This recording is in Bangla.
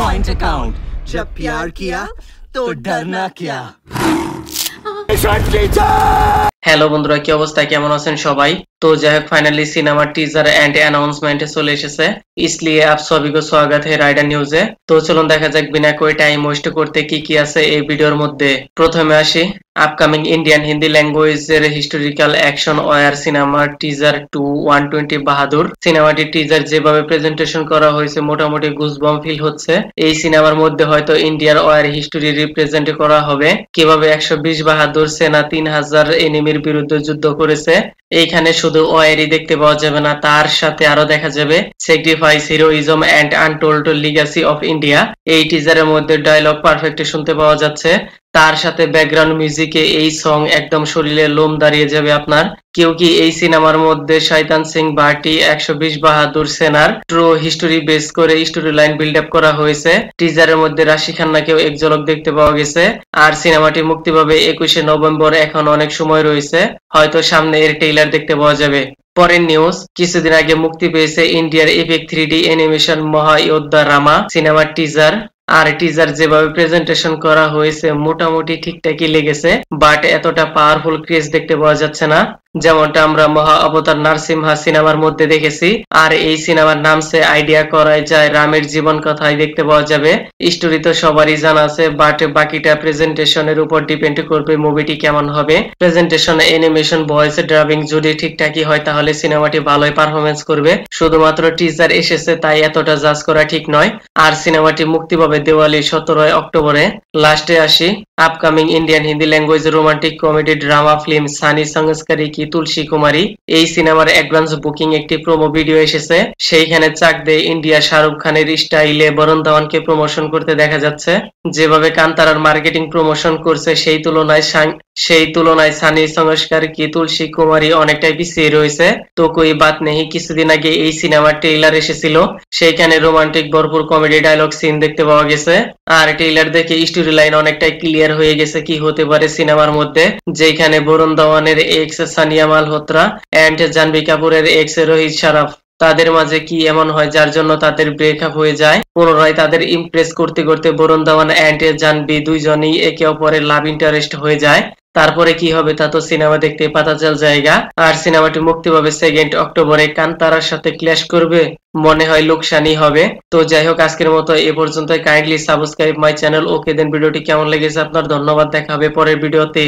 Joint account. जब प्यार किया तो डरना क्या। হ্যালো বন্ধুরা, কি অবস্থা, কেমন আছেন সবাই? তো যাই হোক, ফাইনালি সিনেমার টিজার এন্ড অ্যানাউন্সমেন্টে চলে এসেছে, इसलिए आप सभी को स्वागत है রাইডার নিউজে। তো চলুন দেখা যাক বিনা কোই টাইম ওয়েস্ট করতে কি কি আছে এই ভিডিওর মধ্যে। প্রথমে আসি আপকামিং ইন্ডিয়ান হিন্দি ল্যাঙ্গুয়েজের হিস্টোরিক্যাল অ্যাকশন ওয়ার সিনেমার টিজার 120 বাহাদুর। সিনেমাটির টিজার যেভাবে প্রেজেন্টেশন করা হয়েছে মোটামুটি গুজবম ফিল হচ্ছে। এই সিনেমার মধ্যে হয়তো ইন্ডিয়ার ওয়ার হিস্টোরি রিপ্রেজেন্ট করা হবে, কিভাবে 120 বাহাদুর সেনা 3000 এনিমির বিরুদ্ধে যুদ্ধ করেছে। এইখানে শুধু ওয়ারই দেখতে পাওয়া যাবে না, তার সাথে আরো দেখা যাবে sacrifice, heroism and untold legacy of India. এই টিজারের মধ্যে ডায়লগ পারফেক্ট শুনতে পাওয়া যাচ্ছে, তার সাথে ব্যাকগ্রাউন্ড মিউজিকে এই সং একদম শরীরে লোম দাঁড়িয়ে যাবে আপনার। क्योंकि এই সিনেমার মধ্যে শয়তান সিং ভাটি 120 বাহাদুর সেনার ট্রু হিস্টোরি বেস করে স্টোরি লাইন বিল্ড আপ করা হয়েছে। টিজারের মধ্যে রাশি খান্নাকেও এক ঝলক দেখতে পাওয়া গেছে। আর সিনেমাটি মুক্তি পাবে 21শে নভেম্বর, এখন অনেক সময় রয়েছে, হয়তো সামনে এর ট্রেইলার দেখতে পাওয়া যাবে। পরের নিউজ, কিছুদিন আগে মুক্তি পেয়েছে ইন্ডিয়ার এপিক 3D অ্যানিমেশন মহাযোদ্ধা রামা সিনেমার টিজার। আর টিজার যেভাবে প্রেজেন্টেশন করা হয়েছে মোটামুটি ঠিকঠাকই লেগেছে, বাট এতটা পাওয়ারফুল ক্রেজ দেখতে পাওয়া যাচ্ছে না, যেমনটা আমরা মহা অবতার নারসিমহা সিনেমার মধ্যে দেখেছি। আর এই সিনেমার নাম সে আইডিয়া করাই যায় রামের জীবন কথাই দেখতে পাওয়া যাবে। স্টোরি তো সবারই জানা আছে, বাট বাকিটা প্রেজেন্টেশনের উপর ডিপেন্ড করবে মুভিটি কেমন হবে। প্রেজেন্টেশন, অ্যানিমেশন, ভয়েস ডাবিং যদি ঠিকঠাকই হয় তাহলে সিনেমাটি ভালোই পারফরমেন্স করবে। শুধুমাত্র টিজার এসেছে তাই এতটা জাজ করা ঠিক নয়। আর সিনেমাটি মুক্তি পাবে দিওয়ালি 17 অক্টোবরে। লাস্টে আসি upcoming Indian Hindi language romantic comedy drama film Sunny Sanskari ki Tulsi Kumari. এই সিনেমার অ্যাডভান্স বুকিং একটি প্রোমো ভিডিও এসেছে, সেইখানে চাক দে ইন্ডিয়া শাহরুখ খানের স্টাইলে বরুণ ধাওয়ানকে প্রমোশন করতে দেখা যাচ্ছে। যেভাবে কান্তারার মার্কেটিং প্রমোশন করছে সেই তুলনায় সানি সংস্কার কি তুলসী কুমারী অনেকটাই পিছিয়ে রয়েছে। তো কই বাত নেই, কিছুদিন আগে এই সিনেমার ট্রেইলার এসেছিল, সেইখানে রোমান্টিক ভরপুর কমেডি ডায়লগ সিন দেখতে পাওয়া গেছে। আর ট্রেইলার দেখে স্টোরি লাইন অনেকটাই ক্লিয়ার হয়ে গেছে কি হতে পারে সিনেমার মধ্যে, যেখানে বরুণ ধাওয়ানের এক্স সানিয়া মালহোত্রা এন্ড জাহ্নবী কাপুরের এক্স রোহিত শরাফ, তাদের মাঝে কি এমন হয় যার জন্য তাদের ব্রেকআপ হয়ে যায়। পুনরায় তাদের ইমপ্রেস করতে করতে বরুণ ধাওয়ান এন্ড জাহ্নবী দুইজনেই একে অপরের লাভ ইন্টারেস্ট হয়ে যায়। তারপরে কি হবে তা তো সিনেমা দেখতে পাতা চল জায়গা। আর সিনেমাটি মুক্তি পাবে 2 অক্টোবরে, কান্তারার সাথে ক্ল্যাশ করবে, মনে হয় লোকসানি হবে। তো যাই হোক, আজকের মতো এ পর্যন্ত। Kindly subscribe my channel. Okay then, ভিডিওটি কেমন লেগেছে আপনার? ধন্যবাদ, দেখা হবে পরের ভিডিওতে।